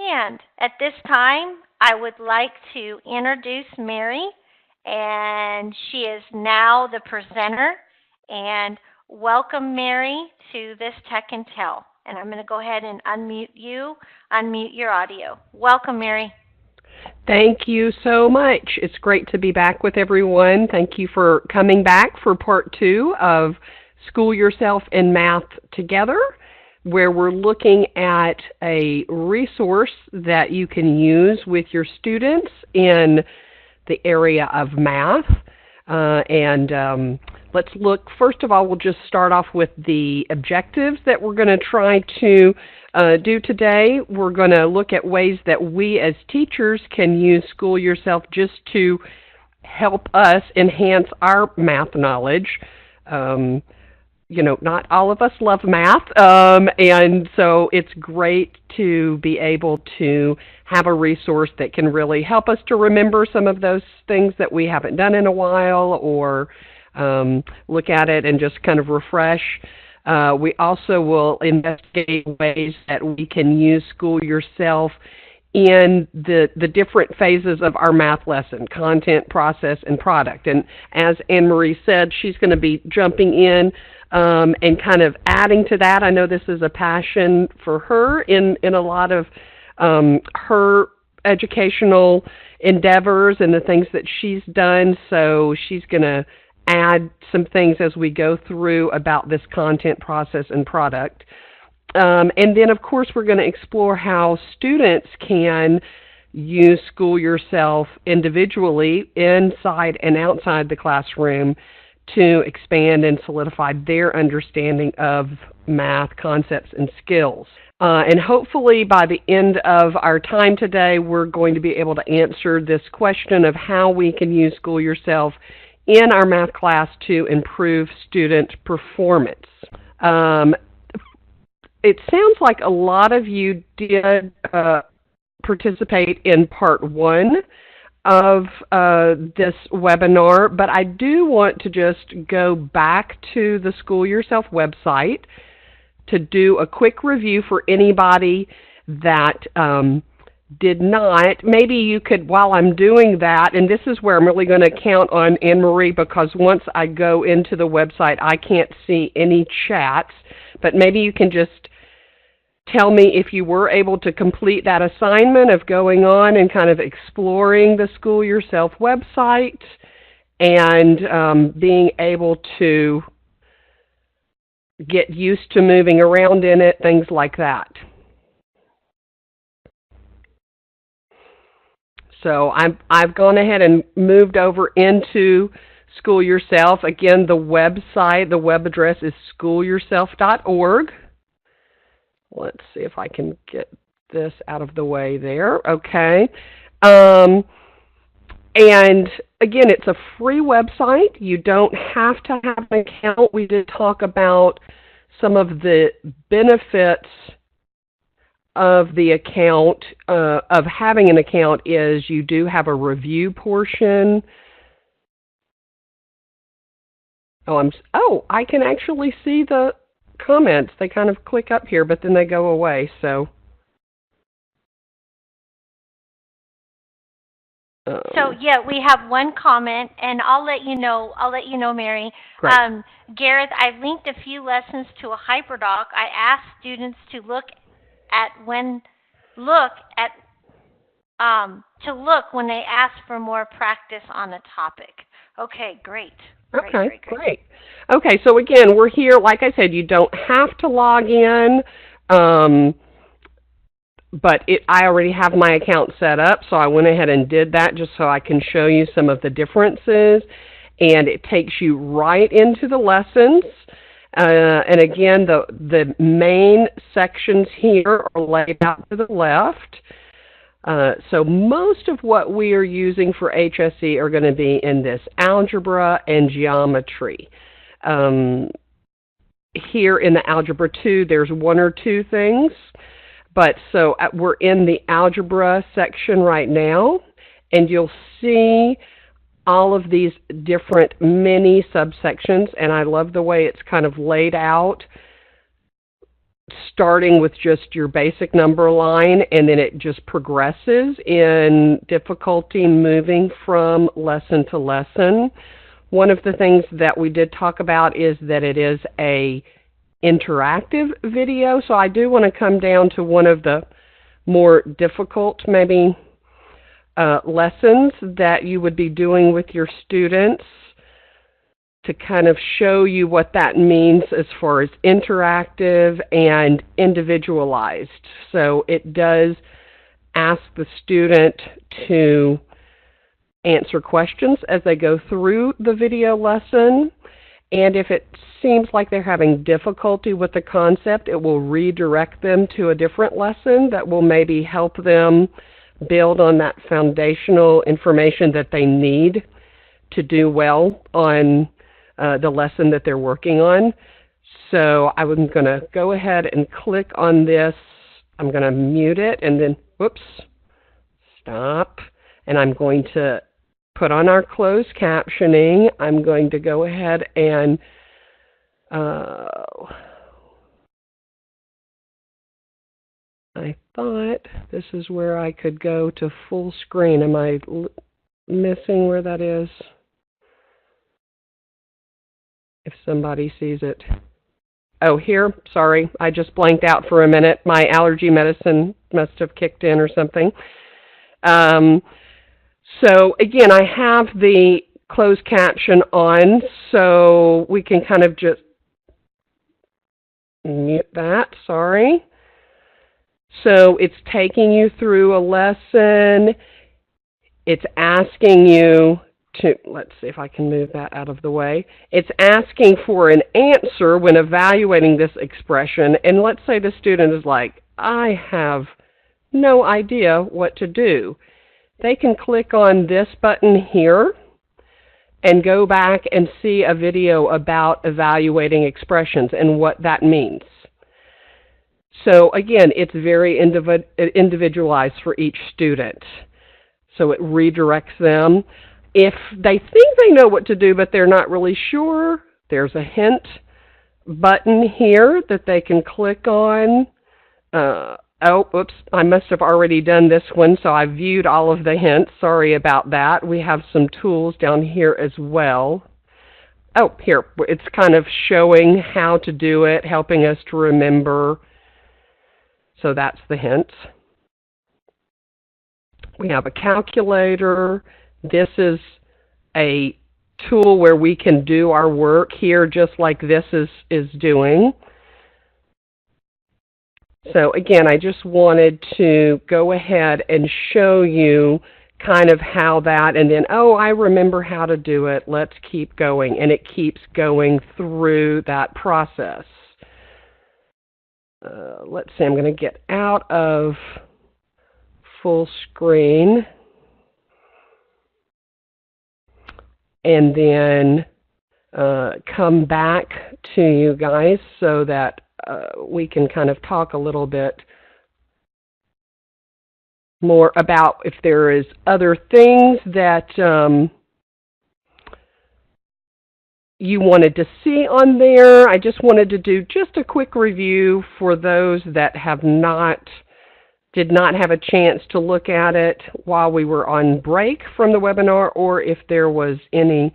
And at this time, I would like to introduce Mary, and she is now the presenter. And welcome, Mary, to this Tech and Tell. And I'm going to go ahead and unmute you, unmute your audio. Welcome, Mary. Thank you so much. It's great to be back with everyone. Thank you for coming back for part 2 of School Yourself in Math Together, where we're looking at a resource that you can use with your students in the area of math. Let's look, first of all, we'll just start off with the objectives that we're going to try to do today. We're going to look at ways that we as teachers can use School Yourself just to help us enhance our math knowledge. Not all of us love math, and so it's great to be able to have a resource that can really help us to remember some of those things that we haven't done in a while, or look at it and just kind of refresh. We also will investigate ways that we can use School Yourself in the different phases of our math lesson: content, process, and product. And as Anne-Marie said, she's going to be jumping in and kind of adding to that. I know this is a passion for her in a lot of her educational endeavors and the things that she's done. So she's going to add some things as we go through about this content, process, and product. And then, of course, we're going to explore how students can use School Yourself individually inside and outside the classroom to expand and solidify their understanding of math concepts and skills. And hopefully by the end of our time today, we're going to be able to answer this question of how we can use School Yourself in our math class to improve student performance. It sounds like a lot of you did participate in part 1 of this webinar, but I do want to just go back to the School Yourself website to do a quick review for anybody that did not. Maybe you could, while I'm doing that, and this is where I'm really going to count on Anne-Marie, because once I go into the website, I can't see any chats, but maybe you can just tell me if you were able to complete that assignment of going on and kind of exploring the School Yourself website and being able to get used to moving around in it, things like that. So I've gone ahead and moved over into School Yourself. Again, the website, the web address is schoolyourself.org. Let's see if I can get this out of the way there. Okay. And again, it's a free website. You don't have to have an account. We did talk about some of the benefits of the account, of having an account, is you do have a review portion. I can actually see the comments. They kind of click up here, but then they go away. So yeah, we have one comment, and I'll let you know, Mary. Gareth, I linked a few lessons to a hyperdoc. I asked students to look when they ask for more practice on a topic. Okay, great. Great. Okay, so again, we're here. Like I said, you don't have to log in, but I already have my account set up, so I went ahead and did that just so I can show you some of the differences. And it takes you right into the lessons. And again, the main sections here are laid out to the left. So most of what we are using for HSE are going to be in this algebra and geometry. Here in the Algebra 2, there's one or two things. But so we're in the algebra section right now, and you'll see all of these different mini subsections, and I love the way it's kind of laid out starting with just your basic number line, and then it just progresses in difficulty moving from lesson to lesson. One of the things that we did talk about is that it is a interactive video, so I do want to come down to one of the more difficult, maybe, lessons that you would be doing with your students to kind of show you what that means as far as interactive and individualized. So it does ask the student to answer questions as they go through the video lesson. And if it seems like they're having difficulty with the concept, it will redirect them to a different lesson that will maybe help them build on that foundational information that they need to do well on the lesson that they're working on. So I'm going to go ahead and click on this. I'm going to mute it and then, whoops, stop. And I'm going to put on our closed captioning. I'm going to go ahead and I thought this is where I could go to full screen. Am I missing where that is? If somebody sees it. Oh, here. Sorry, I just blanked out for a minute. My allergy medicine must have kicked in or something. So again, I have the closed caption on, so we can kind of just mute that. Sorry. So it's taking you through a lesson. It's asking you to, let's see if I can move that out of the way. It's asking for an answer when evaluating this expression. And let's say the student is like, I have no idea what to do. They can click on this button here and go back and see a video about evaluating expressions and what that means. So again, it's very individualized for each student. So it redirects them. If they think they know what to do, but they're not really sure, there's a hint button here that they can click on. Oh, oops, I must have already done this one, so I viewed all of the hints. Sorry about that. We have some tools down here as well. Oh, here, it's kind of showing how to do it, helping us to remember. So that's the hints. We have a calculator. This is a tool where we can do our work here just like this is doing. So again, I just wanted to go ahead and show you kind of how that, and then, oh, I remember how to do it. Let's keep going. And it keeps going through that process. Let's see, I'm going to get out of full screen. And then come back to you guys so that we can kind of talk a little bit more about if there is other things that you wanted to see on there. I just wanted to do just a quick review for those that did not have a chance to look at it while we were on break from the webinar, or if there was any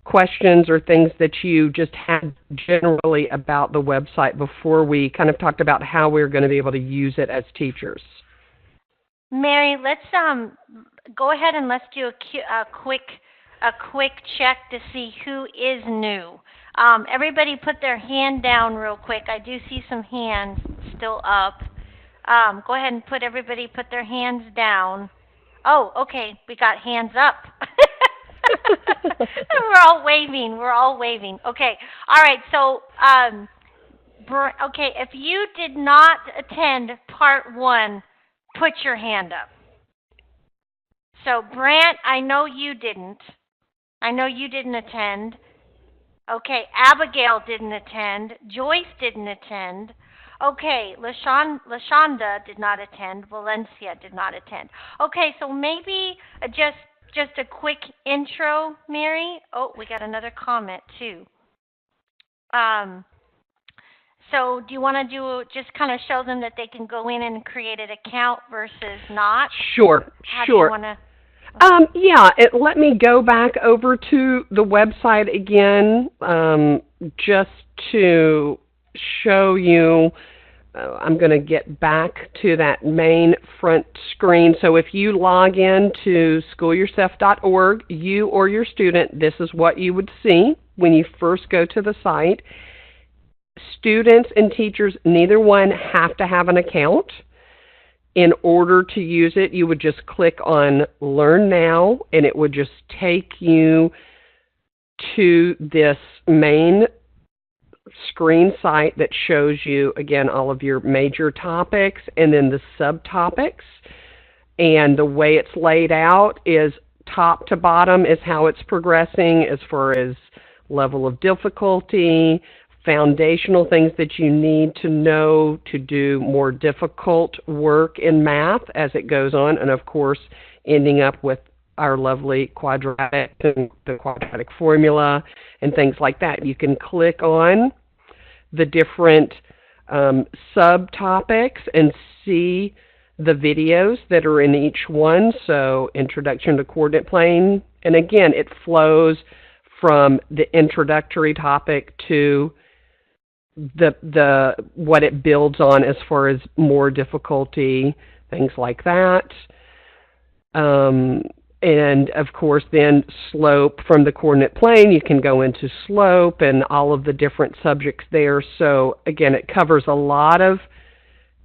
questions or things that you just had generally about the website before we kind of talked about how we're going to be able to use it as teachers. Mary, let's go ahead and let's do a quick check to see who is new. Everybody put their hand down real quick. I do see some hands still up. Go ahead and everybody put their hands down. Oh, okay, we got hands up. We're all waving. Okay, all right, so, okay, if you did not attend part 1, put your hand up. So, Brant, I know you didn't attend. Okay, Abigail didn't attend. Joyce didn't attend. Okay, LaShonda did not attend. Valencia did not attend. Okay, so maybe just a quick intro, Mary. Oh, we got another comment too. So do you want to do just kind of show them that they can go in and create an account versus not? Sure, How do you sure. want to? Yeah, let me go back over to the website again, just to show you. I'm going to get back to that main front screen. So if you log in to schoolyourself.org, you or your student, this is what you would see when you first go to the site. Students and teachers, neither one have to have an account. In order to use it, you would just click on Learn Now, and it would just take you to this main screen site that shows you, again, all of your major topics and then the subtopics. And the way it's laid out is top to bottom is how it's progressing as far as level of difficulty, foundational things that you need to know to do more difficult work in math as it goes on, and of course ending up with our lovely quadratic and the quadratic formula and things like that. You can click on the different subtopics and see the videos that are in each one. So Introduction to Coordinate Plane, and again it flows from the introductory topic to the what it builds on as far as more difficulty, things like that. And of course then slope, from the coordinate plane you can go into slope and all of the different subjects there. So again, it covers a lot of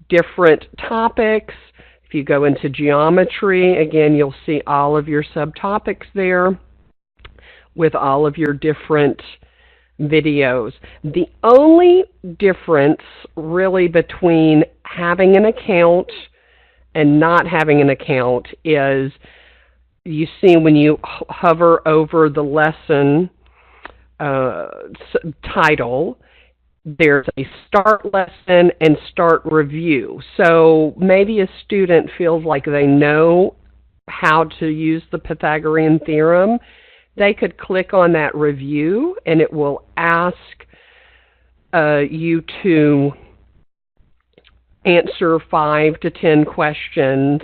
different topics. If you go into geometry, again, you'll see all of your subtopics there with all of your different videos. The only difference really between having an account and not having an account is you see when you hover over the lesson title, there's a start lesson and start review. So maybe a student feels like they know how to use the Pythagorean theorem. They could click on that review and it will ask you to answer 5 to 10 questions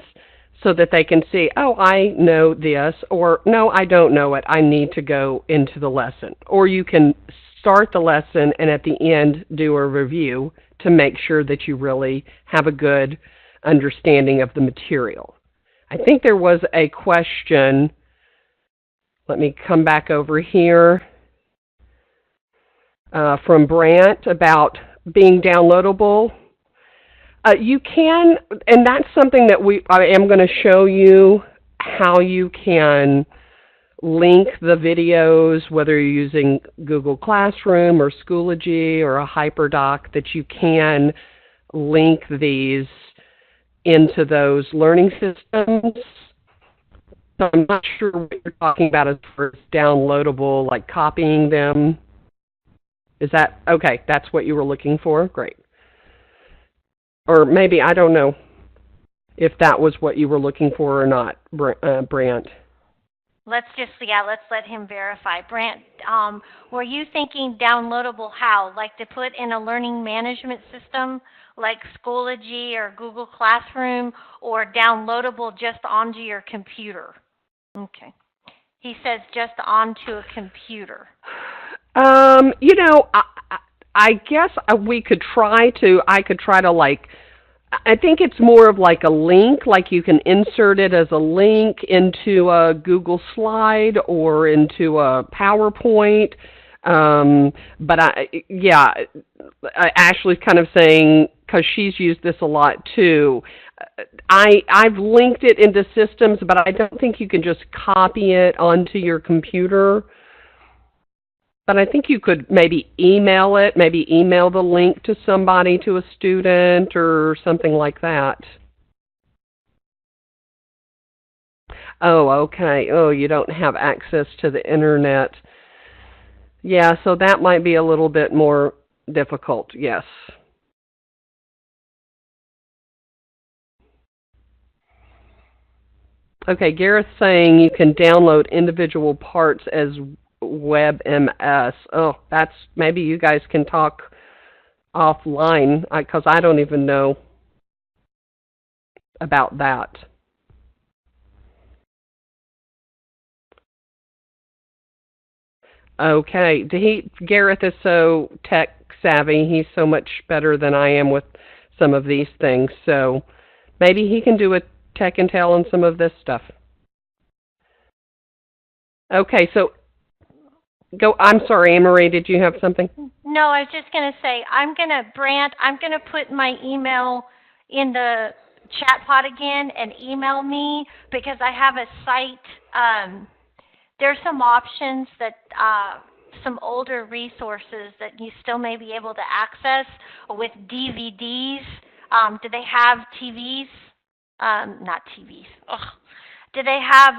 so that they can see, oh, I know this, or no, I don't know it, I need to go into the lesson. Or you can start the lesson and at the end do a review to make sure that you really have a good understanding of the material. I think there was a question. Let me come back over here from Brant about being downloadable. You can, and that's something that I am going to show you how you can link the videos, whether you're using Google Classroom or Schoology or a HyperDoc, that you can link these into those learning systems. So I'm not sure what you're talking about as far as downloadable, like copying them. Is that, okay, that's what you were looking for? Great. Or maybe, I don't know if that was what you were looking for or not, Brant. Let's let him verify. Brant, were you thinking downloadable how? Like to put in a learning management system like Schoology or Google Classroom, or downloadable just onto your computer? Okay. He says just onto a computer. You know, I guess we could try to, I could try to like, I think it's more of like a link, like you can insert it as a link into a Google slide or into a PowerPoint. But Ashley's kind of saying, because she's used this a lot too, I've linked it into systems, but I don't think you can just copy it onto your computer. But I think you could maybe email it, maybe email the link to somebody, to a student or something like that. Oh, okay. Oh, you don't have access to the internet. Yeah, so that might be a little bit more difficult, yes. Okay, Gareth's saying you can download individual parts as WebMS. Oh, that's, maybe you guys can talk offline because I don't even know about that. Okay. Gareth is so tech savvy. He's so much better than I am with some of these things. So maybe he can do a tech and tell on some of this stuff. Okay. So go. I'm sorry, Anne Marie. Did you have something? No, I was just going to say, Brant, I'm going to put my email in the chat pod again and email me because I have a site. There's some options that, some older resources that you still may be able to access with DVDs. Do they have TVs? Not TVs. Ugh. Do they have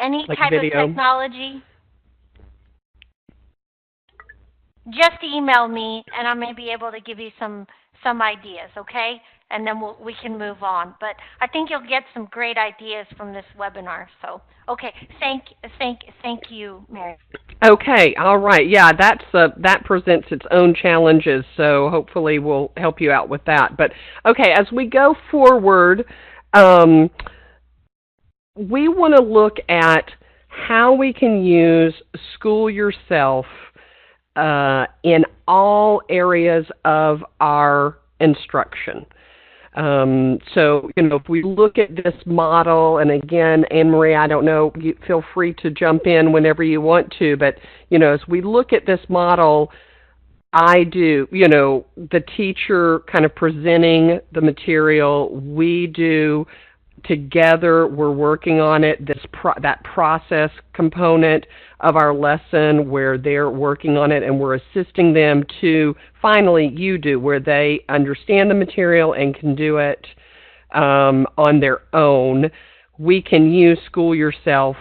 any Like type of video? technology? Just email me, and I may be able to give you some ideas, okay? And then we can move on. But I think you'll get some great ideas from this webinar. So, okay, thank you, Mary. Okay, all right. Yeah, that presents its own challenges, so hopefully we'll help you out with that. But okay, as we go forward, um, we want to look at how we can use School Yourself in all areas of our instruction. So, if we look at this model, and again, Anne Marie, I don't know, you feel free to jump in whenever you want to, but, as we look at this model, I do, the teacher kind of presenting the material, we do together, we're working on it, that process component of our lesson where they're working on it and we're assisting them to finally you do, where they understand the material and can do it on their own. We can use School Yourself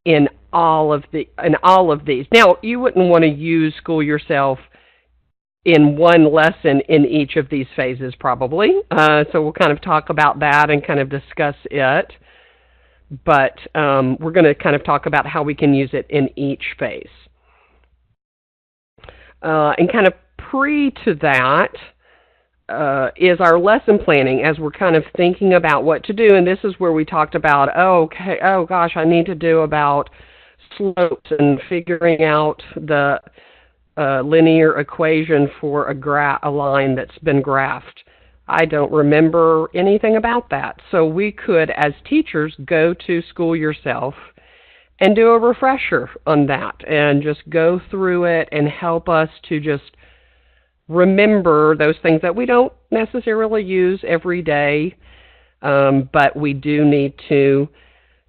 in all of these. Now, you wouldn't want to use School Yourself in one lesson in each of these phases, probably. So we'll kind of talk about that and kind of discuss it. But we're going to kind of talk about how we can use it in each phase. And kind of pre to that is our lesson planning as we're kind of thinking about what to do. And this is where we talked about, oh gosh, I need to do about slopes and figuring out the linear equation for a line that's been graphed. I don't remember anything about that. So we could, as teachers, go to School Yourself and do a refresher on that and just go through it and help us to just remember those things that we don't necessarily use every day, but we do need to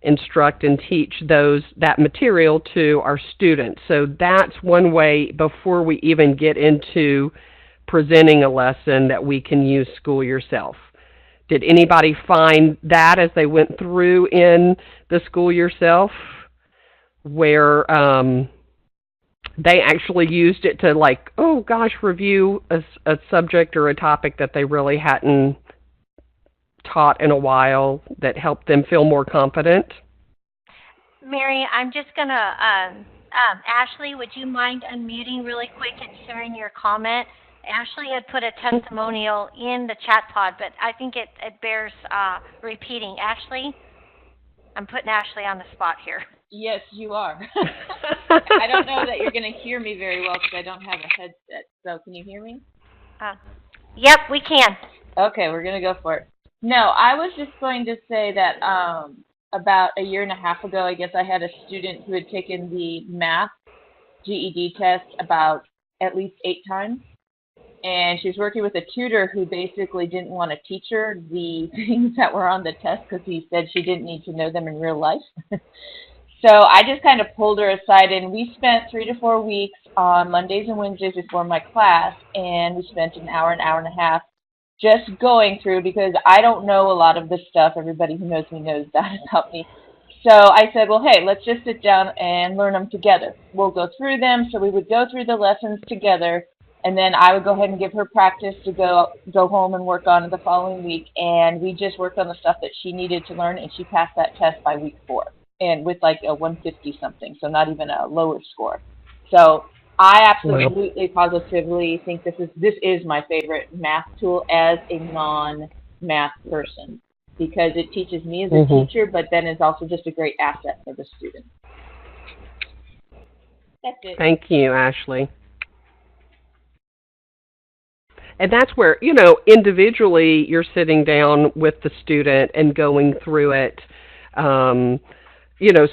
instruct and teach that material to our students. So that's one way before we even get into presenting a lesson that we can use School Yourself. Did anybody find that as they went through in the School Yourself where they actually used it to review a subject or a topic that they really hadn't taught in a while that helped them feel more confident? Mary, I'm just going to, Ashley, would you mind unmuting really quick and sharing your comment? Ashley had put a testimonial in the chat pod, but I think it bears repeating. Ashley? I'm putting Ashley on the spot here. Yes, you are. I don't know that you're going to hear me very well because I don't have a headset. So can you hear me? Yep, we can. Okay, we're going to go for it. No, I was just going to say that about a year and a half ago, I guess I had a student who had taken the math GED test about at least 8 times. And she was working with a tutor who basically didn't want to teach her the things that were on the test because he said she didn't need to know them in real life. So I just kind of pulled her aside, and we spent 3 to 4 weeks on Mondays and Wednesdays before my class, and we spent an hour and a half just going through, because I don't know a lot of this stuff. Everybody who knows me knows that about me. So I said, well, hey, let's just sit down and learn them together. We'll go through them. So we would go through the lessons together, and then I would go ahead and give her practice to go home and work on the following week. And we just worked on the stuff that she needed to learn, and she passed that test by week 4, and with like a 150 something, so not even a lower score. So I Well, absolutely positively think this is my favorite math tool as a non-math person because it teaches me as a hmm teacher, but then it's also just a great asset for the student. That's it. thank you, Ashley. And that's where, individually you're sitting down with the student and going through it. Um,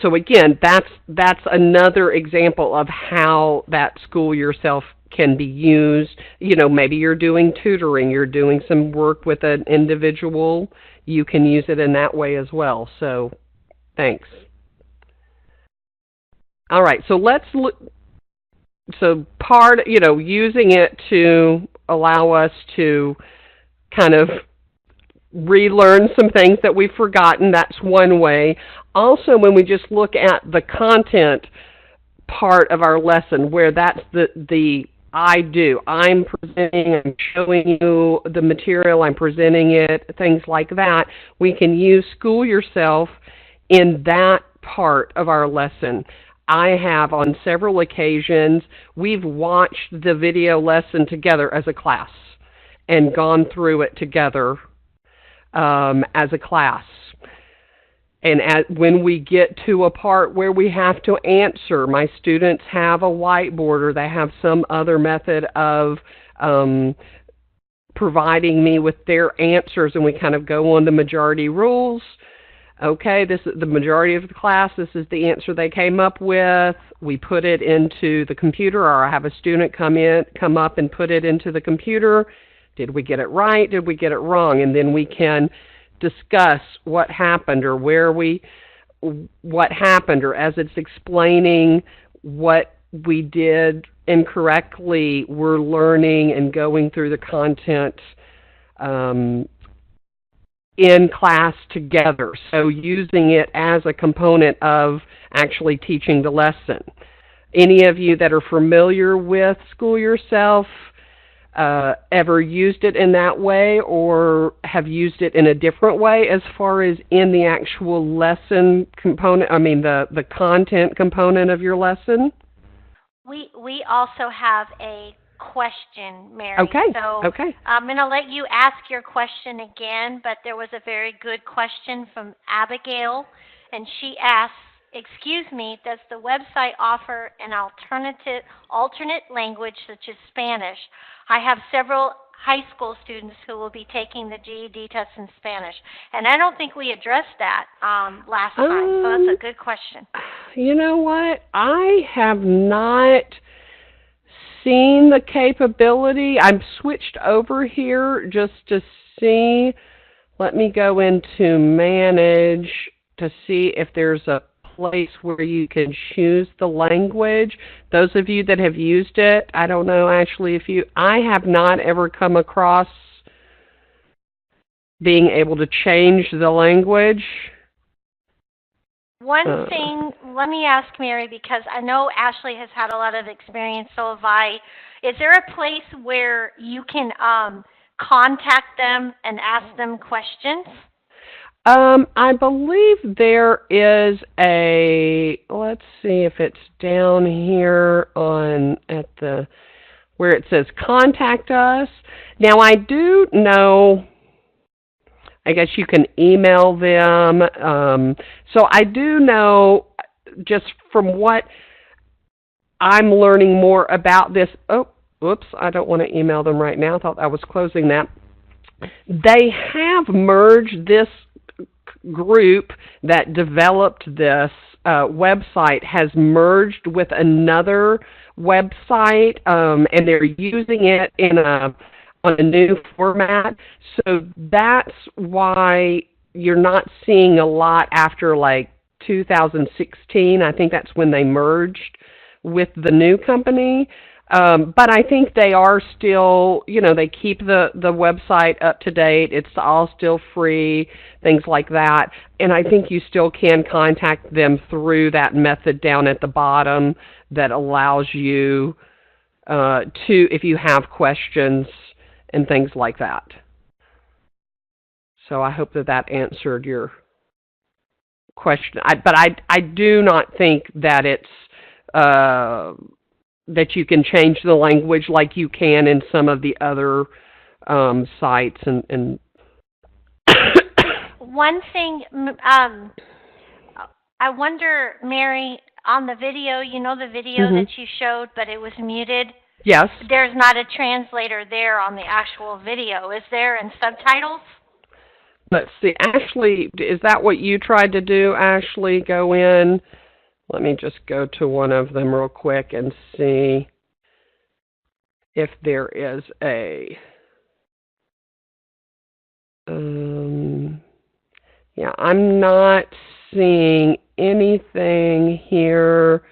so again, that's another example of how that school yourself can be used. Maybe you're doing tutoring, you're doing some work with an individual. You can use it in that way as well. So, thanks. All right, so let's look. So using it to allow us to kind of relearn some things that we've forgotten. That's one way. Also, when we just look at the content part of our lesson, where that's the I do. I'm presenting, I'm showing you the material, I'm presenting it, things like that. We can use school yourself in that part of our lesson. I have on several occasions, we've watched the video lesson together as a class and gone through it together as a class. And when we get to a part where we have to answer, my students have a whiteboard or they have some other method of providing me with their answers, and we kind of go on the majority rules. Okay, this is the majority of the class. This is the answer they came up with. We put it into the computer, or I have a student come up and put it into the computer. Did we get it right? Did we get it wrong? And then we can discuss what happened or what happened, or as it's explaining what we did incorrectly, we're learning and going through the content in class together. So using it as a component of actually teaching the lesson. Any of you that are familiar with School Yourself ever used it in that way, or have used it in a different way as far as in the actual lesson component, the content component of your lesson? We also have a question, Mary. Okay, So okay. I'm going to let you ask your question again, but there was a very good question from Abigail, and she asks, "Excuse me, does the website offer an alternate language such as Spanish? I have several high school students who will be taking the GED test in Spanish." And I don't think we addressed that last time, so that's a good question. You know what? I have not seen the capability. I'm switched over here just to see. Let me go into manage to see if there's a place where you can choose the language. Those of you that have used it, I don't know actually I have not ever come across being able to change the language. One thing, let me ask Mary, because I know Ashley has had a lot of experience, so have I. Is there a place where you can contact them and ask them questions? I believe there is let's see if it's down here at the, where it says contact us. Now I do know, I guess you can email them. So I do know, just from what I'm learning more about this. Oh, whoops, I don't want to email them right now. I thought I was closing that. They have merged this group that developed this website, has merged with another website, and they're using it on a new format. So that's why you're not seeing a lot after like 2016. I think that's when they merged with the new company. But I think they are still, they keep the website up to date. It's all still free, things like that. And I think you still can contact them through that method down at the bottom that allows you if you have questions and things like that. So I hope that answered your question. But I do not think that it's that you can change the language like you can in some of the other sites and One thing, I wonder, Mary, on the video, the video hmm that you showed, but it was muted. yes. There's not a translator there on the actual video, is there, and subtitles? Let's see. Ashley, is that what you tried to do, Ashley? Go in. Let me just go to one of them real quick and see if there is a. Yeah, I'm not seeing anything here.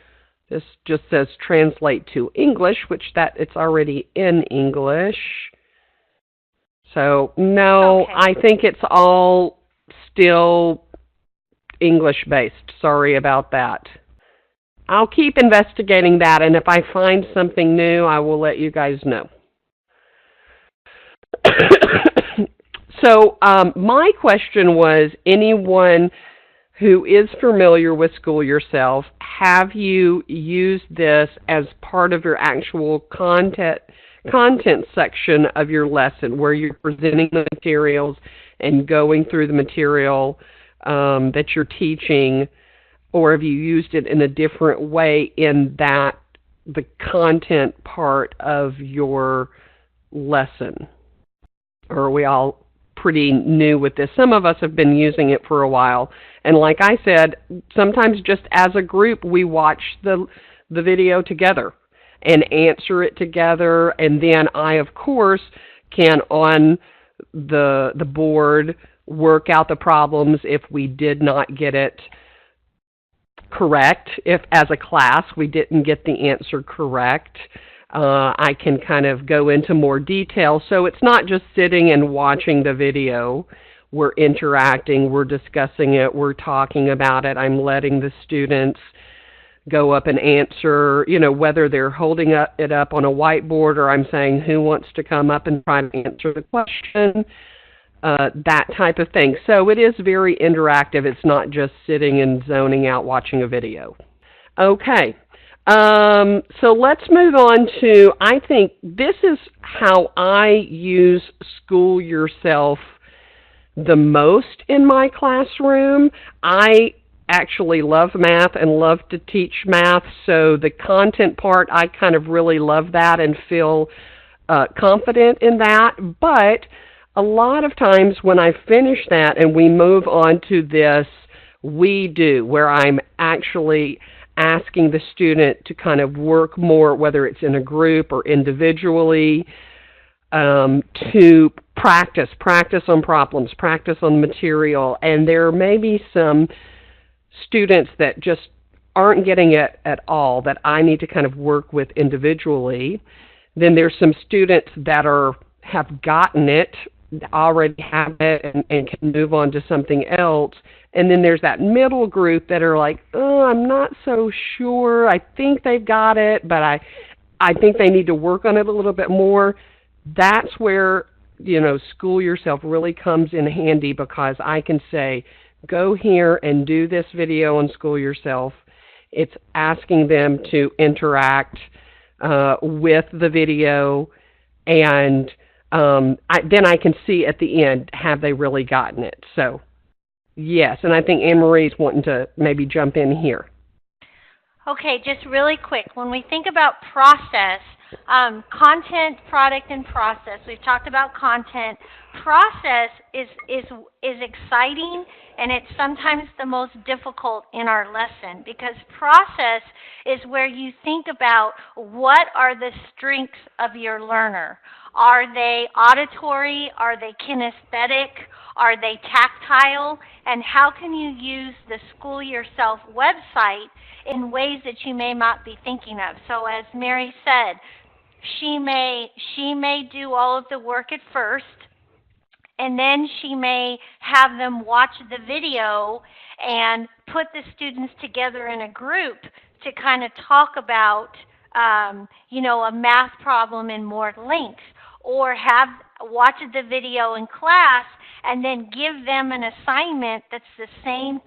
This just says translate to English, which that it's already in English. So no, Okay. I think it's all still English based. Sorry about that. I'll keep investigating that, and if I find something new, I will let you guys know. So my question was, anyone who is familiar with School Yourself, have you used this as part of your actual content section of your lesson, where you're presenting the materials and going through the material that you're teaching, or have you used it in a different way in that the content part of your lesson? Or are we all pretty new with this? Some of us have been using it for a while, and like I said, sometimes just as a group we watch the video together and answer it together, and then I of course can on the board work out the problems if we did not get it correct. If as a class we didn't get the answer correct, I can kind of go into more detail. So it's not just sitting and watching the video. We're interacting, we're discussing it, we're talking about it. I'm letting the students go up and answer, whether they're holding it up on a whiteboard or I'm saying who wants to come up and try to answer the question, that type of thing. So it is very interactive. It's not just sitting and zoning out watching a video. Okay. So let's move on to, I think this is how I use School Yourself the most in my classroom. I actually love math and love to teach math, so the content part, I kind of really love that and feel confident in that. But a lot of times when I finish that and we move on to this we do, where I'm actually asking the student to kind of work more, whether it's in a group or individually, to practice on problems, practice on material. And there may be some students that just aren't getting it at all that I need to kind of work with individually. Then there's some students that have gotten it, already have it, and can move on to something else. And then there's that middle group that are like, oh, I'm not so sure. I think they've got it, but I think they need to work on it a little bit more. That's where, School Yourself really comes in handy, because I can say, go here and do this video on School Yourself. It's asking them to interact with the video, and then I can see at the end, have they really gotten it? So, yes, and I think Anne-Marie's wanting to maybe jump in here. Okay, just really quick. When we think about process, content, product, and process, we've talked about content. Process is exciting, and it's sometimes the most difficult in our lesson, because process is where you think about what are the strengths of your learner. Are they auditory? Are they kinesthetic? Are they tactile? And how can you use the School Yourself website in ways that you may not be thinking of? So as Mary said, she may do all of the work at first, and then she may have them watch the video and put the students together in a group to kind of talk about, a math problem in more length, or have watch the video in class and then give them an assignment that's the same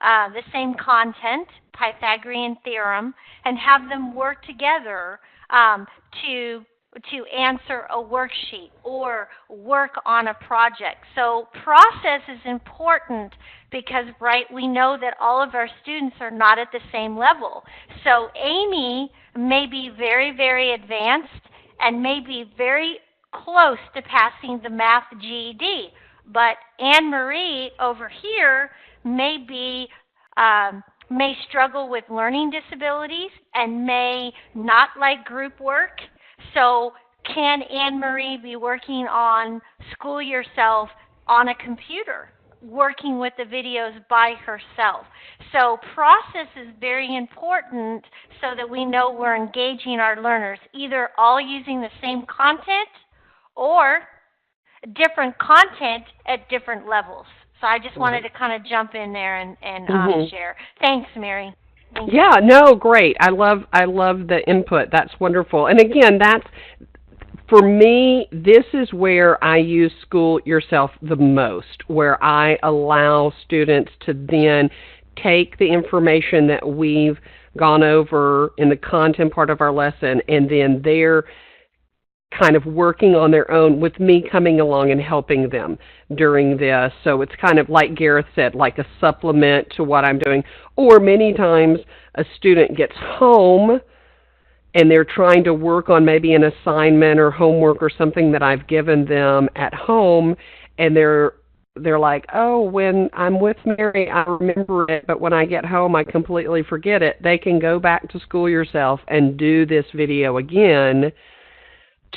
the same content, Pythagorean theorem, and have them work together to answer a worksheet or work on a project. So process is important because, right, we know that all of our students are not at the same level. So Amy may be very, very advanced and may be very close to passing the math GED, but Anne Marie over here may be may struggle with learning disabilities and may not like group work. So can Anne Marie be working on School Yourself on a computer, working with the videos by herself? So process is very important so that we know we're engaging our learners, either all using the same content or different content at different levels. So I just wanted to kind of jump in there and share. Thanks, Mary. Thank Yeah, no, great. I love the input. That's wonderful. And again, that's for me, this is where I use School Yourself the most, where I allow students to then take the information that we've gone over in the content part of our lesson, and then they're kind of working on their own with me coming along and helping them during this. So it's kind of like Gareth said, like a supplement to what I'm doing. Or many times a student gets home and they're trying to work on maybe an assignment or homework or something that I've given them at home, and they're like, oh, when I'm with Mary, I remember it, but when I get home, I completely forget it. They can go back to School Yourself and do this video again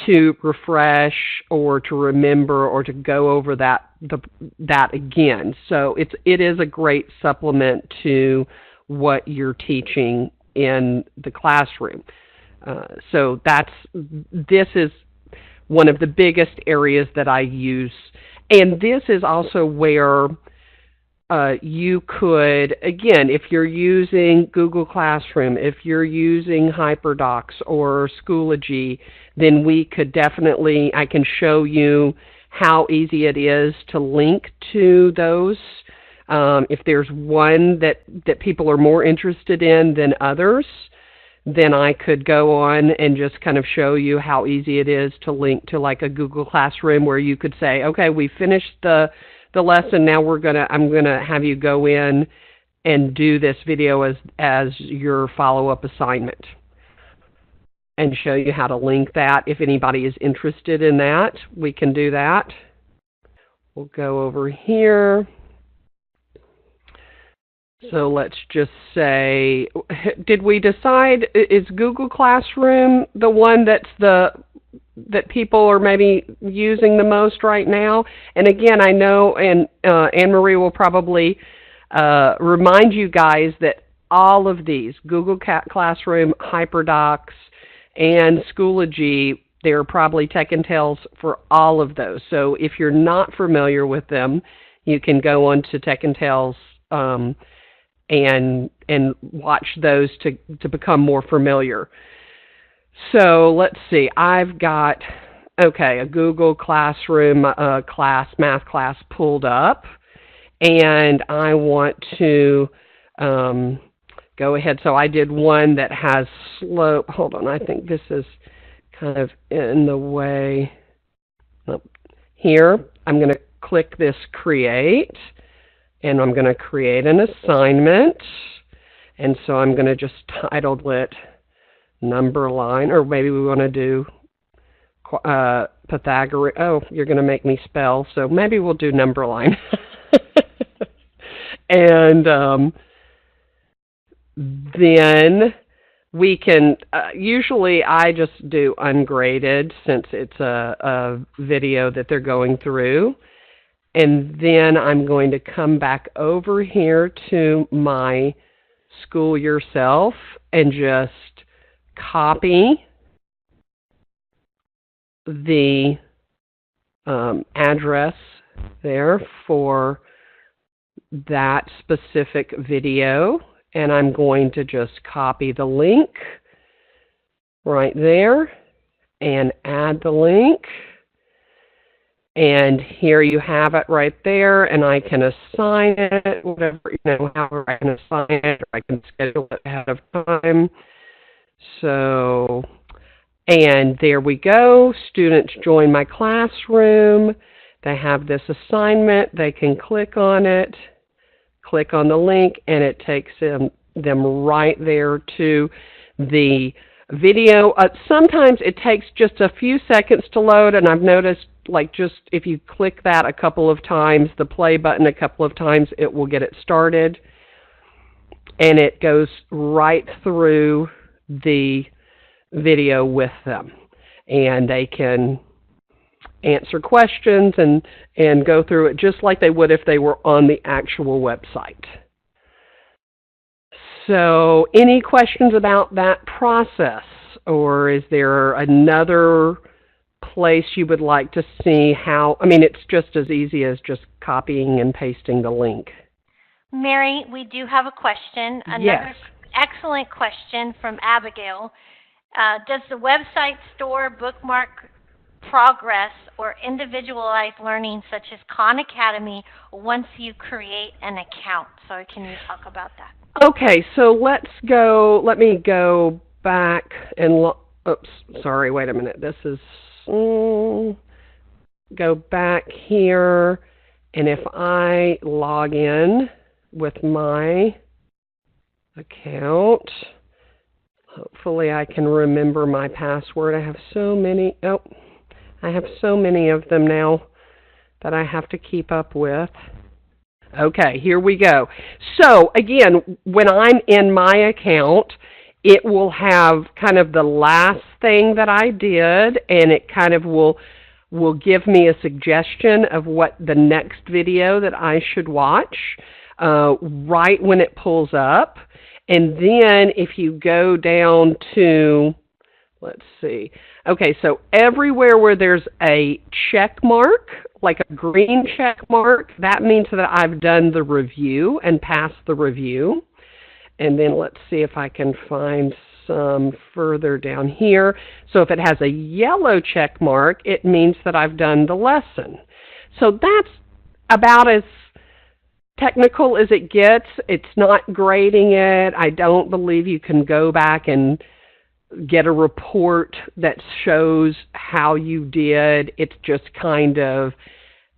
to refresh or to remember or to go over that again. So it is a great supplement to what you're teaching in the classroom. So this is one of the biggest areas that I use, and this is also where you could, again, if you're using Google Classroom, if you're using HyperDocs or Schoology, then we could definitely, I can show you how easy it is to link to those. If there's one that people are more interested in than others, then I could go on and just kind of show you how easy it is to link to like a Google Classroom where you could say, okay, we finished the lesson, now I'm gonna have you go in and do this video as your follow-up assignment and show you how to link that. If anybody is interested in that, we can do that. We'll go over here. So let's just say, did we decide, is Google Classroom the one that people are maybe using the most right now? And again, I know, and Anne-Marie will probably remind you guys that all of these, Google Classroom, HyperDocs, and Schoology, there are probably Tech and Tales for all of those. So if you're not familiar with them, you can go on to Tech and Tales and watch those to become more familiar. So let's see, I've got, okay, a Google Classroom math class pulled up, and I want to go ahead. So I did one that has slope. Hold on, I think this is kind of in the way. Here, I'm going to click this create, and I'm going to create an assignment. And so I'm going to just title it number line, or maybe we want to do Pythagorean. Oh, you're going to make me spell, so maybe we'll do number line. And then we can, usually I just do ungraded since it's a video that they're going through. And then I'm going to come back over here to my School Yourself and just copy the address there for that specific video, and I'm going to just copy the link right there and add the link. And here you have it right there, and I can assign it, whatever, however I can assign it, or I can schedule it ahead of time. So, and there we go. Students join my classroom. They have this assignment. They can click on it, click on the link, and it takes them right there to the video. Sometimes it takes just a few seconds to load, and I've noticed, like, just if you click that a couple of times, the play button a couple of times, it will get it started. And it goes right through the video with them. And they can answer questions and go through it just like they would if they were on the actual website. So, any questions about that process? Or is there another place you would like to see how? I mean, it's just as easy as just copying and pasting the link. Mary, we do have a question. Yes. Excellent question from Abigail. Does the website store bookmark progress or individualized learning such as Khan Academy once you create an account? So can you talk about that? Okay, so let me go back and, oops, sorry, wait a minute. This is, go back here, and if I log in with my account, hopefully I can remember my password. I have so many of them now that I have to keep up with. Okay, here we go. So again, when I'm in my account, it will have kind of the last thing that I did, and it kind of will give me a suggestion of what the next video that I should watch right when it pulls up. And then if you go down to, let's see. Okay, so everywhere where there's a check mark, like a green check mark, that means that I've done the review and passed the review. And then let's see if I can find some further down here. So if it has a yellow check mark, it means that I've done the lesson. So that's about as technical as it gets. It's not grading it. I don't believe you can go back and get a report that shows how you did. It's just kind of,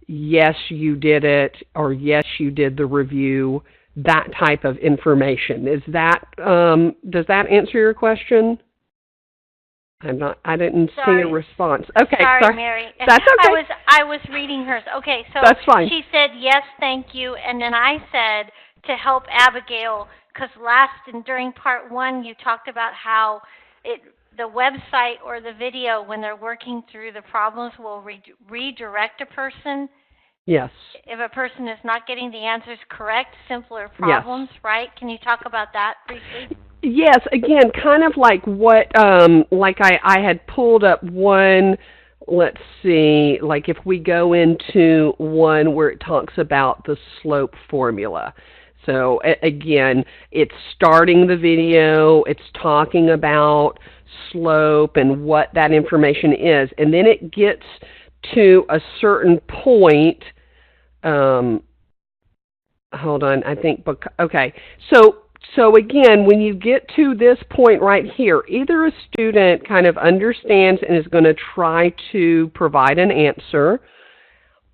yes, you did it, or yes, you did the review, that type of information. Is that, does that answer your question? I didn't see a response. Okay, sorry, Mary. That's okay. I was reading hers. Okay, so that's fine. She said, yes, thank you, and then I said, to help Abigail, because during part one, you talked about how the website or the video, when they're working through the problems, will redirect a person. Yes. If a person is not getting the answers correct, simpler problems, yes. Right? Can you talk about that briefly? Yes, again, kind of like what, like I had pulled up one, let's see, like if we go into one where it talks about the slope formula. So again, it's starting the video, it's talking about slope and what that information is, and then it gets to a certain point. Hold on, I think, okay, so again, when you get to this point right here, either a student kind of understands and is going to try to provide an answer,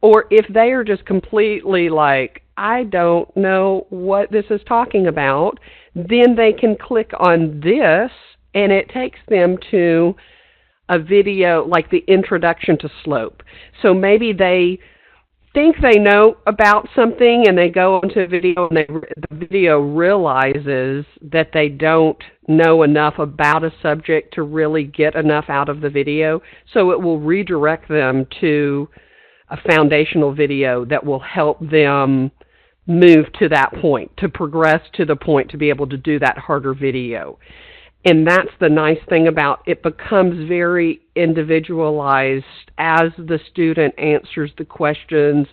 or if they are just completely like, I don't know what this is talking about, then they can click on this, and it takes them to a video like the introduction to slope. So maybe they think they know about something, and they go into a video, and the video realizes that they don't know enough about a subject to really get enough out of the video. So it will redirect them to a foundational video that will help them move to that point, to progress to the point to be able to do that harder video. And that's the nice thing about it. Becomes very individualized as the student answers the questions.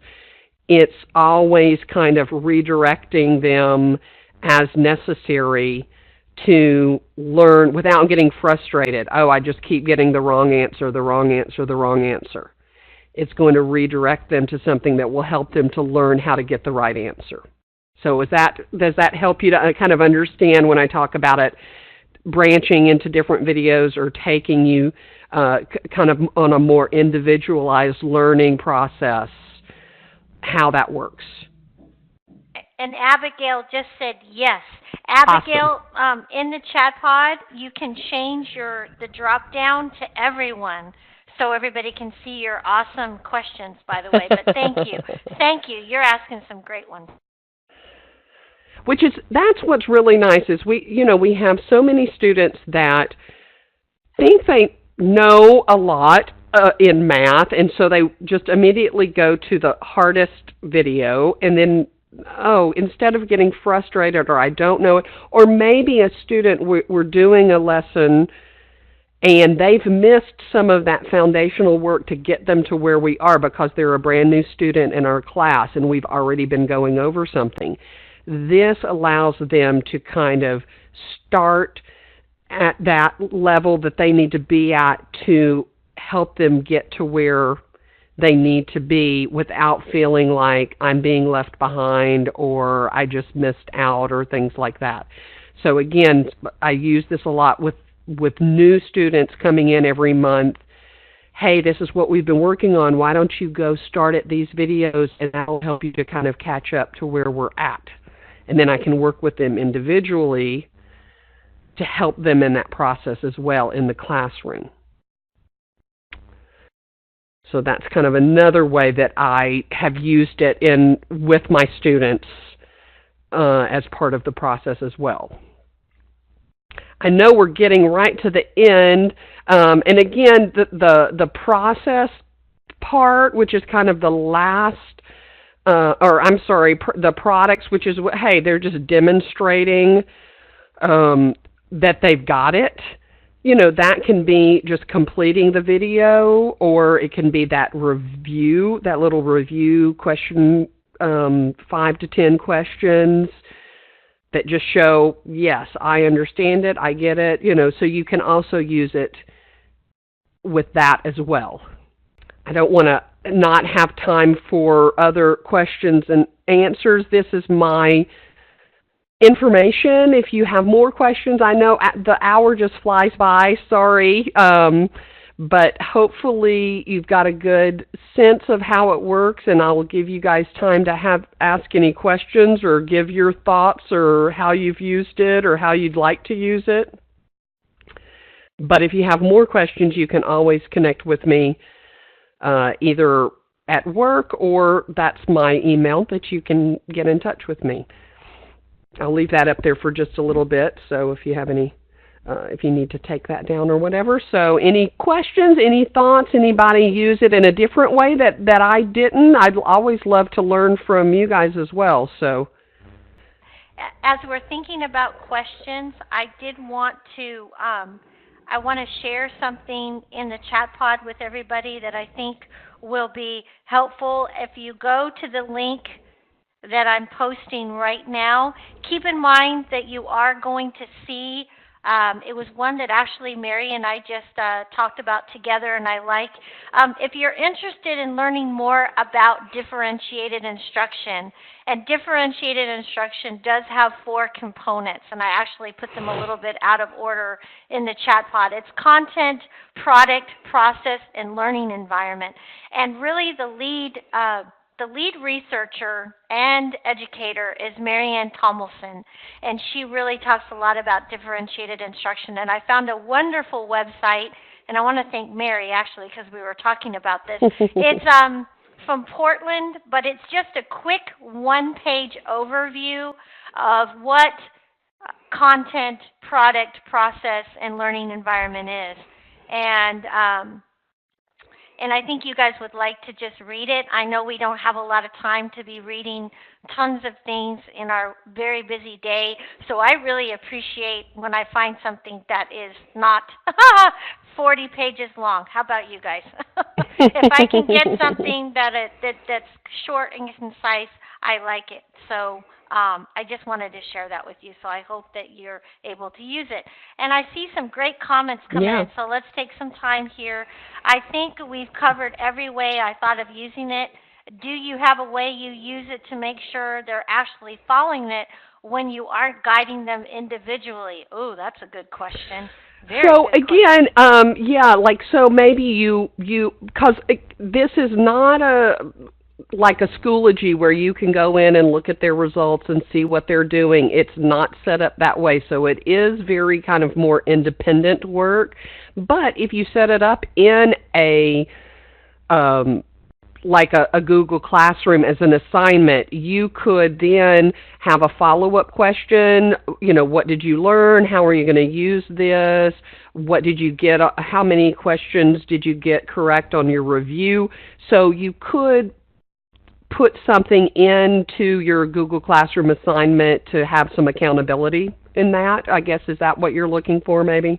It's always kind of redirecting them as necessary to learn without getting frustrated. Oh, I just keep getting the wrong answer, the wrong answer, the wrong answer. it's going to redirect them to something that will help them to learn how to get the right answer. So does that help you to kind of understand when I talk about it branching into different videos or taking you kind of on a more individualized learning process, how that works? And Abigail just said yes. Awesome. Abigail, in the chat pod, you can change the drop down to everyone so everybody can see your awesome questions, by the way. But thank you. Thank you. You're asking some great ones. That's what's really nice is we have so many students that think they know a lot in math, and so they just immediately go to the hardest video, and then instead of getting frustrated or I don't know it, or maybe a student we're doing a lesson and they've missed some of that foundational work to get them to where we are because they're a brand new student in our class and we've already been going over something. This allows them to kind of start at that level that they need to be at to help them get to where they need to be without feeling like I'm being left behind or I just missed out or things like that. So again, I use this a lot with new students coming in every month. Hey, this is what we've been working on. Why don't you go start at these videos, and that will help you to kind of catch up to where we're at. And then I can work with them individually to help them in that process as well in the classroom. So that's kind of another way that I have used it with my students as part of the process as well. I know we're getting right to the end, and again, the process part, which is kind of the last, the products, which is hey, they're just demonstrating that they've got it. That can be just completing the video, or it can be that review, that little review question, 5 to 10 questions that just show, yes, I understand it, I get it, so you can also use it with that as well. I don't want to not have time for other questions and answers. This is my information. If you have more questions, I know the hour just flies by, sorry, but hopefully you've got a good sense of how it works, and I will give you guys time to ask any questions or give your thoughts or how you've used it or how you'd like to use it. But if you have more questions, you can always connect with me either at work, or that's my email that you can get in touch with me. I'll leave that up there for just a little bit, so if you have any, if you need to take that down or whatever. So any questions, any thoughts, anybody use it in a different way that I didn't? I'd always love to learn from you guys as well. So, as we're thinking about questions, I did want to, I want to share something in the chat pod with everybody that I think will be helpful. If you go to the link that I'm posting right now, keep in mind that you are going to see, it was one that actually Mary and I just talked about together, and I like. If you're interested in learning more about differentiated instruction, and differentiated instruction does have 4 components, and I actually put them a little bit out of order in the chat pod. It's content, product, process, and learning environment. And really the lead researcher and educator is Marianne Tomlinson, and she really talks a lot about differentiated instruction. And I found a wonderful website, and I want to thank Mary, actually, because we were talking about this. It's from Portland, but it's just a quick one-page overview of what content, product, process, and learning environment is. And I think you guys would like to just read it. I know we don't have a lot of time to be reading tons of things in our very busy day, so I really appreciate when I find something that is not 40 pages long. How about you guys? If I can get something that's short and concise, I like it. So I just wanted to share that with you. So I hope that you're able to use it. And I see some great comments coming Yeah. in. So let's take some time here. I think we've covered every way I thought of using it. Do you have a way you use it to make sure they're actually following it when you aren't guiding them individually? Oh, that's a good question. Very So good again, question. yeah, like so maybe because this is not a like a Schoology where you can go in and look at their results and see what they're doing. It's not set up that way, so it is very kind of more independent work. But if you set it up in a um, like a Google Classroom as an assignment, you could then have a follow-up question. You know, what did you learn? How are you going to use this? What did you get? How many questions did you get correct on your review? So you could put something into your Google Classroom assignment to have some accountability in that. I guess, is that what you're looking for, maybe?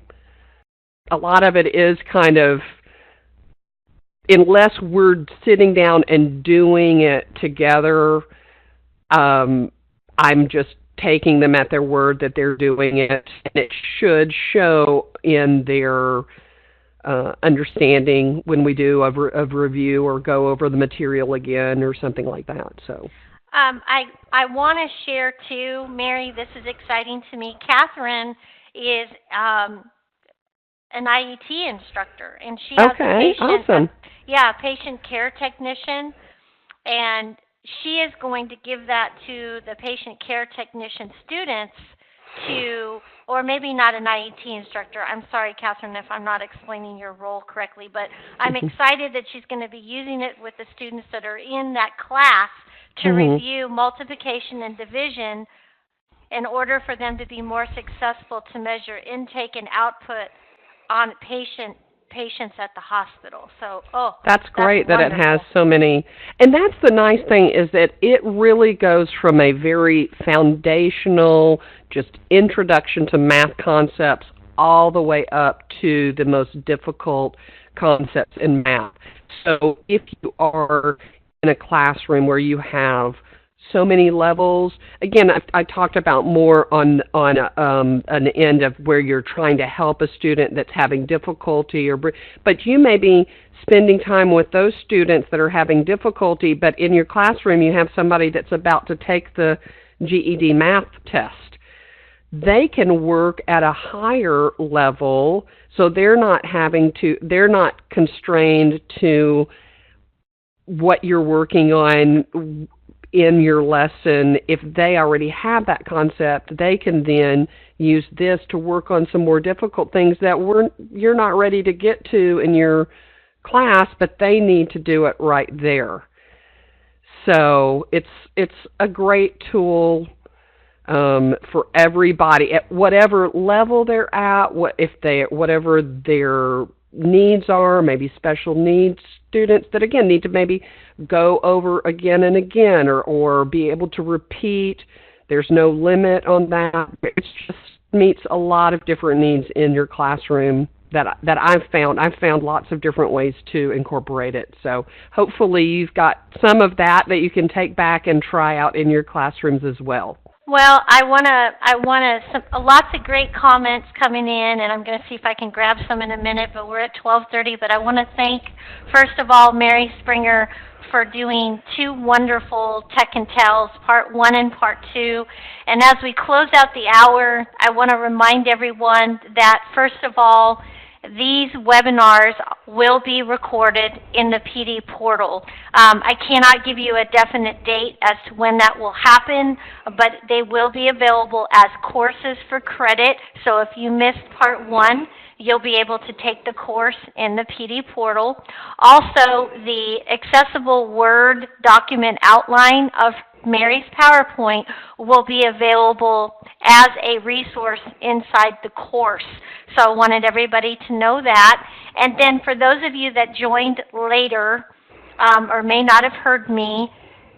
A lot of it is kind of, unless we're sitting down and doing it together, I'm just taking them at their word that they're doing it, and it should show in their understanding when we do a review or go over the material again or something like that. So. I want to share too, Mary. This is exciting to me. Catherine is an IET instructor, and she has a Okay, awesome. patient care technician, and she is going to give that to the patient care technician students to, or maybe not an IET instructor. I'm sorry, Catherine, if I'm not explaining your role correctly, but I'm Mhm. excited that she's going to be using it with the students that are in that class to Mhm. review multiplication and division in order for them to be more successful to measure intake and output on patients at the hospital. So, oh, That's that's great that it has wonderful. so many. And that's the nice thing, is that it really goes from a very foundational, just introduction to math concepts all the way up to the most difficult concepts in math. So if you are in a classroom where you have so many levels, again, I talked about more on an end of where you're trying to help a student that's having difficulty, but you may be spending time with those students that are having difficulty, but in your classroom you have somebody that's about to take the GED math test. They can work at a higher level, so they're not constrained to what you're working on in your lesson. If they already have that concept, they can then use this to work on some more difficult things that you're not ready to get to in your class, but they need to do it right there. So it's a great tool for everybody at whatever level they're at. Whatever their needs are, maybe special needs students that again need to maybe go over again and again, or be able to repeat. There's no limit on that. It just meets a lot of different needs in your classroom that I've found. I've found lots of different ways to incorporate it. So hopefully you've got some of that you can take back and try out in your classrooms as well. Well, lots of great comments coming in, and I'm going to see if I can grab some in a minute, but we're at 12:30, but I want to thank, first of all, Mary Springer for doing two wonderful Tech and Tells, part one and part two. And as we close out the hour, I want to remind everyone that, first of all, these webinars will be recorded in the PD portal. I cannot give you a definite date as to when that will happen, but they will be available as courses for credit. So if you missed part one, you'll be able to take the course in the PD portal. Also, the accessible Word document outline of Mary's PowerPoint will be available as a resource inside the course. So I wanted everybody to know that. And then for those of you that joined later or may not have heard me,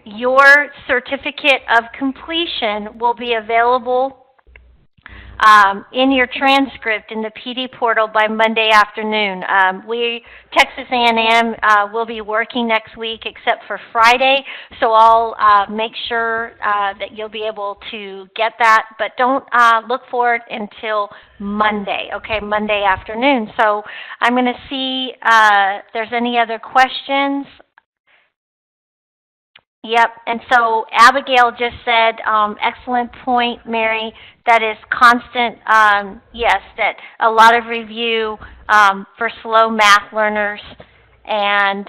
your certificate of completion will be available in your transcript in the PD portal by Monday afternoon. Texas A&M will be working next week except for Friday, so I'll make sure that you'll be able to get that, but don't look for it until Monday, okay, Monday afternoon. So I'm going to see if there's any other questions. Yep, and so Abigail just said, excellent point, Mary, that is constant, yes, that a lot of review for slow math learners. And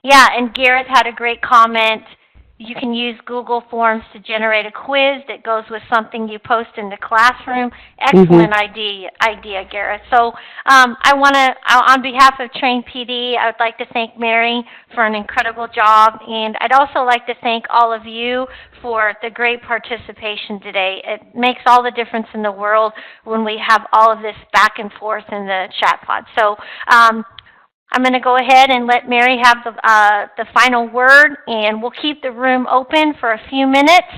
yeah, and Gareth had a great comment. You can use Google Forms to generate a quiz that goes with something you post in the classroom. Excellent idea, Gareth. So I want to, on behalf of Train PD, I would like to thank Mary for an incredible job, and I'd also like to thank all of you for the great participation today. It makes all the difference in the world when we have all of this back and forth in the chat pod. So I'm going to go ahead and let Mary have the final word, and we'll keep the room open for a few minutes.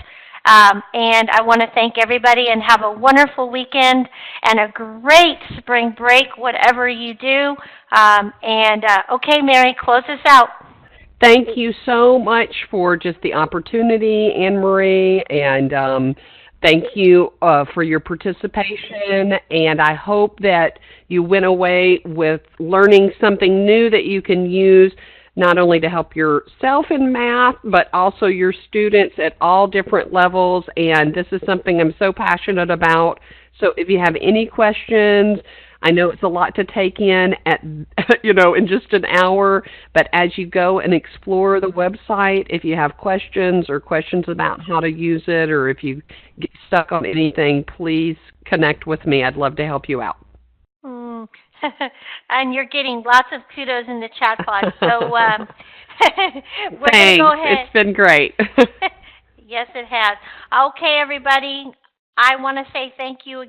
And I want to thank everybody and have a wonderful weekend and a great spring break, whatever you do. Okay, Mary, close us out. Thank you so much for just the opportunity, Anne Marie, and thank you for your participation, and I hope that you went away with learning something new that you can use not only to help yourself in math, but also your students at all different levels, and this is something I'm so passionate about. So if you have any questions, I know it's a lot to take in at, in just an hour, but as you go and explore the website, if you have questions or questions about how to use it, or if you get stuck on anything, please connect with me. I'd love to help you out. And you're getting lots of kudos in the chat pod, so we're Thanks. going to go ahead. It's been great. Yes, it has. Okay, everybody, I want to say thank you again.